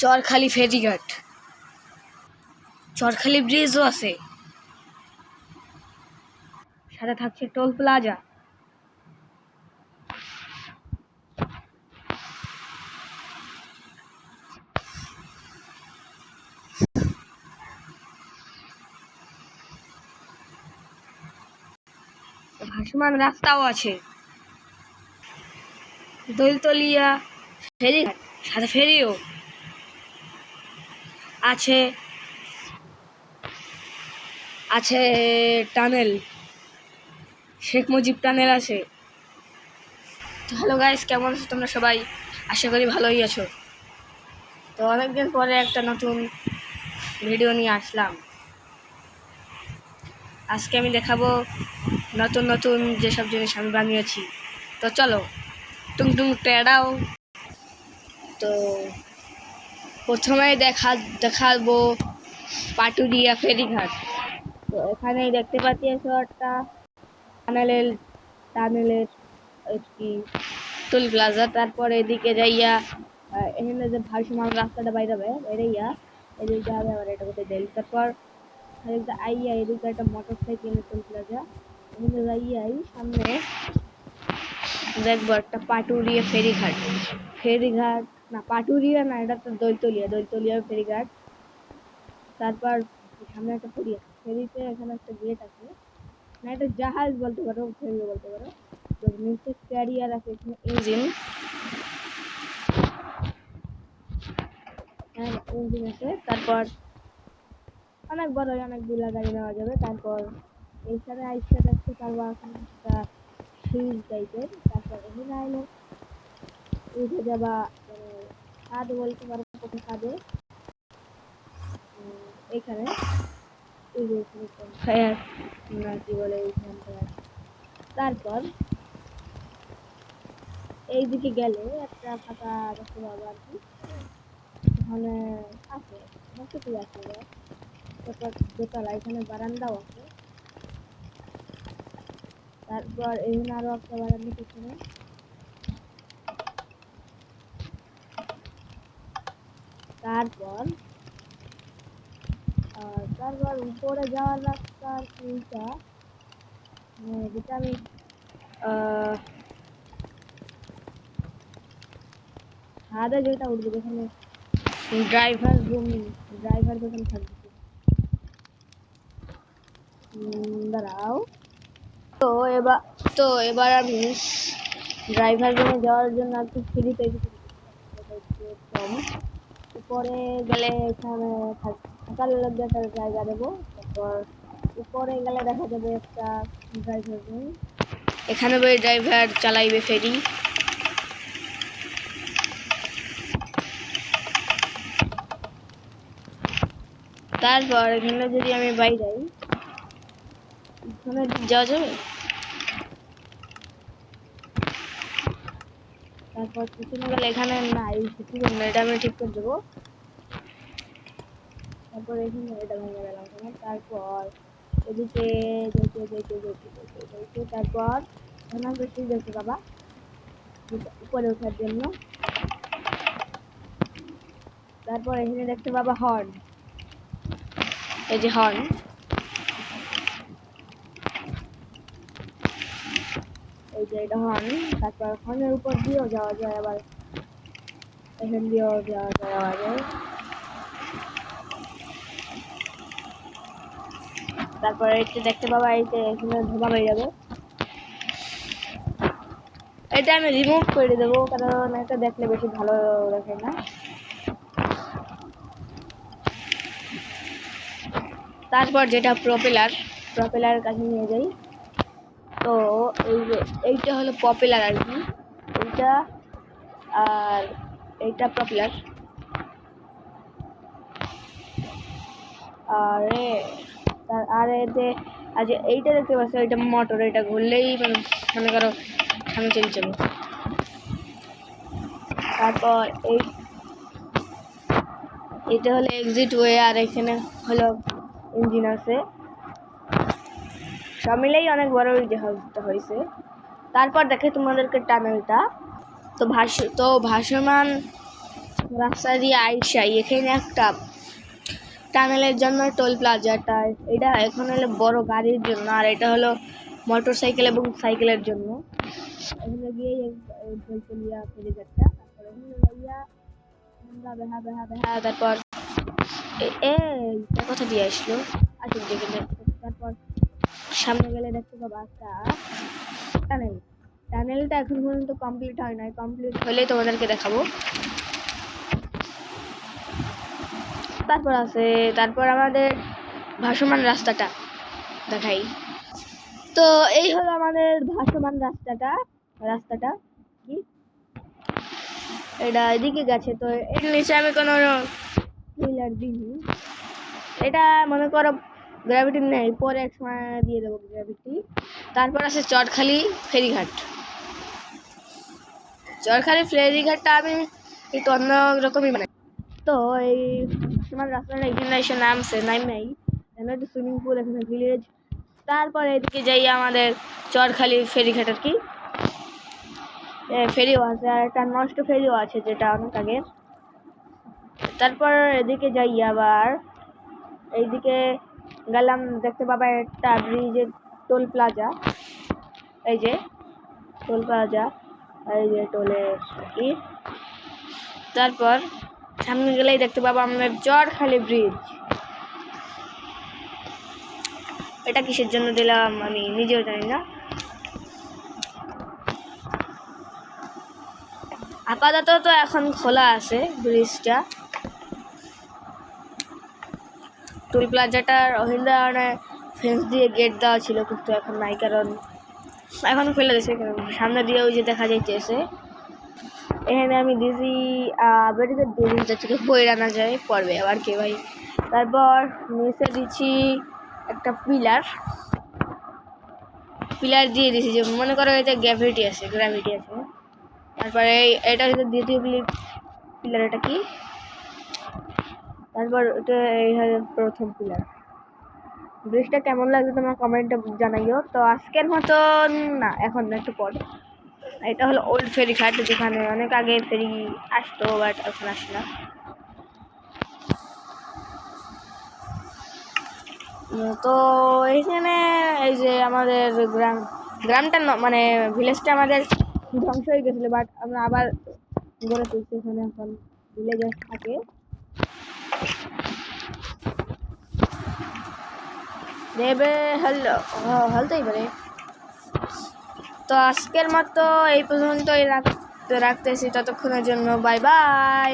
চরখালি ফেরিঘাট, চরখালি ব্রিজও আছে, সাথে থাকছে টোল প্লাজা। ভাসমান রাস্তাও আছে, দোলতলিয়া ফেরিঘাট, সাথে ফেরিও আছে, আছে টানেল, শেখ মুজিব টানেল আছে। তো হ্যালো গাইস, কেমন আছো তোমরা সবাই? আশা করি ভালোই আছো। তো অনেকদিন পরে একটা নতুন ভিডিও নিয়ে আসলাম। আজকে আমি দেখাবো নতুন নতুন যেসব জিনিস আমি বানিয়েছি। তো চলো টুংটুং টেড়াও। তো প্রথমেই দেখাবো পাটুরিয়া ফেরিঘাট। তো এখানেই দেখতে পাচ্ছি একটা টানেলের কি টোল প্লাজা। তারপর এদিকে যাইয়া এখানে যে ভাসমান রাস্তাটা বাইরাইয়া এদিকে যাবে, আবার এটা কোথায় যাই। তারপর এদিকে আইয়া এদিকে একটা মোটর সাইকেল টোল প্লাজা, এখানে যাইয়াই সামনে দেখবো একটা পাটুরিয়া ফেরিঘাট না, পাটুরিয়া না, এটা তো দোলতলিয়া ফেরিঘাট। তারপর সামনে একটা ফেরি আছে, ফেরিতে এখানে একটা গেট আছে, না এটা জাহাজ বলতে পারো, ফেরিও বলতে পারো। তো নিচে ক্যারিয়ার আছে, এখানে ইঞ্জিন আছে। তারপর অনেক বড়, অনেকগুলা গাড়ি নেওয়া যাবে। তারপর এইখানে আইসা দেখতে পারবো এখন একটা সিঁড়ি টাইপের। তারপর এখানে আইলো উঠে যাবা, মানে ছাদে বলতে পারো, ছাদে এখানে এই যে ফায়ার না কি বলে এইখানটা। তারপর এইদিকে গেলে একটা ফাঁকা দেখতে পাবো আর কি, ওখানে আছে কি আছে, তারপর দোতলা, এখানে বারান্দাও আছে। তারপর এখানে আরো একটা বারান্দা পিছনে। তারপর উপরে যাওয়ার রাস্তার এইটা, যেটা আমি ছাদে যেটা উঠবে, যেখানে ড্রাইভার যখন থাকবে। দাঁড়াও, তো এবার আমি ড্রাইভার রুমে যাওয়ার জন্য একটু ফ্রিতে কম উপরে গেলে এখানে থাকার লাগবে একটা জায়গা দেবো। তারপর উপরে গেলে দেখা যাবে একটা ড্রাইভার রুম, এখানে ওই ড্রাইভার চালাইবে ফেরি। তারপর এখানে যদি আমি বাইরে যাই, এখানে যাওয়া যাবে। তারপর পিছনে গেলে এখানে নাই, এটা আমি ঠিক করে দেবো। তারপর এখানে এটা ভেঙে গেলাম। তারপর এদিকে যেতে তারপর বেশি দেখতে পাবা উপরে ওঠার জন্য। তারপর এখানে দেখতে পাবা হর্ন, এই যে হর্ন, এই যে এটা হর্ন। তারপর হর্নের উপর দিয়েও যাওয়া যায়, আবার এখান দিয়েও যাওয়া যায়। তারপর এটা দেখতে পাবা, এই যে এখানে ধোঁয়া বেরিয়ে যাবে। এটা আমি রিমুভ করে দেবো, কারণ এটা দেখলে বেশি ভালো দেখে না। তারপর যেটা প্রপেলার কাছে নিয়ে যাই। তো এইটা হলো পপুলার আর কি, এইটা আর এইটা প্রপেলার। আর এতে আজ এইটা দেখতে পাচ্ছ, এটা মোটর, এটা ঘুরলেই মনে করো সামনে চলে যাবে। তারপর এইটা হলো এক্সিট ওয়ে, আর এখানে হলো ইঞ্জিন আছে। সব মিলেই অনেক বড় জাহাজটা হয়েছে। তারপর দেখে তোমাদেরকে টানেলটা, তো ভাসমান রাস্তা দিয়ে আইসাই এখানে একটা টানেলের জন্য টোল প্লাজাটা, এটা এখন হলো বড় গাড়ির জন্য, আর এটা হলো মোটর সাইকেল এবং সাইকেলের জন্য। এখানে গিয়ে বেলতলিয়া ফেরিঘাটটা, তারপরে আমরা বেহা বেহা বেহা, তারপর কথা দিয়ে আসলো আসুন দেখে। তারপর সামনে গেলে দেখতে পাবো একটা টানেল। টানেলটা এখন পর্যন্ত কমপ্লিট হয় নাই, কমপ্লিট হলেই তোমাদেরকে দেখাবো। তারপর আমাদের ভাসমান রাস্তাটা দেখাই। তো এই হলো আমাদের ভাসমান রাস্তাটা কি এটা এদিকে গেছে। তো এর নিচে আমি কোনো পিলার দিইনি, এটা মনে করো গ্র্যাভিটি নেই, পরে এক সময় দিয়ে দেবো গ্র্যাভিটি। তারপর আছে চরখালি ফেরিঘাটটা আমি একটু অন্য রকমই বানাই। তো এই আমার রাস্তাটা এখানে এসে নামছে নাই একটু সুইমিং পুল, এখানে ভিলেজ। তারপরে এদিকে যাই আমাদের চরখালি ফেরিঘাট, আর কি ফেরিও আছে, আর একটা নষ্ট ফেরিও আছে যেটা অনেক আগের। তারপর এদিকে যাই, আবার এইদিকে গেলাম, দেখতে পাবা একটা ব্রিজের টোল প্লাজা, এই যে টোল প্লাজা, এই যে টোলের কি। তারপর সামনে গেলেই দেখতে পাবো আমাদের চরখালি ব্রিজ। এটা কিসের জন্য দিলাম আমি নিজেও জানি না। আপাতত তো এখন খোলা আছে ব্রিজটা। টোল প্লাজাটার অহিন্দানে ফেন্স দিয়ে গেট দেওয়া ছিল, কিন্তু এখন নাই, কারণ এখন খুলে দিয়েছে। সামনে দিয়ে ওই যে দেখা যাইতেছে, এখানে আমি দিয়েছি বেরিয়ে দিয়ে যাচ্ছে, বই রানা যায় পড়বে আবার কে ভাই। তারপর নিচে দিচ্ছি একটা পিলার দিয়ে দিয়েছি, যে মনে করো এতে গ্র্যাভিটি আছে। তারপরে এটা হচ্ছে দ্বিতীয় পিলার, এটা কি। তারপর এটা এই প্রথম পিলার। ব্রিজটা কেমন লাগছে তোমার কমেন্টে জানাইও। তো আজকের মতন না, এখন না, একটু পর। এটা হলো ওল্ড ফেরিঘাট, যেখানে অনেক আগে ফেরি আসতো, বাট এখন আসে না। তো এইখানে এই যে আমাদের গ্রামটা মানে ভিলেজটা আমাদের ধ্বংস হয়ে গেছিলো, বাট আমরা আবার গড়ে তুলছি। এখানে এখন ভিলেজার থাকে। দেবে হলতেই পারে। তো আজকের মতো এই পর্যন্তই রাখতেছি, ততক্ষণের জন্য বাই বাই।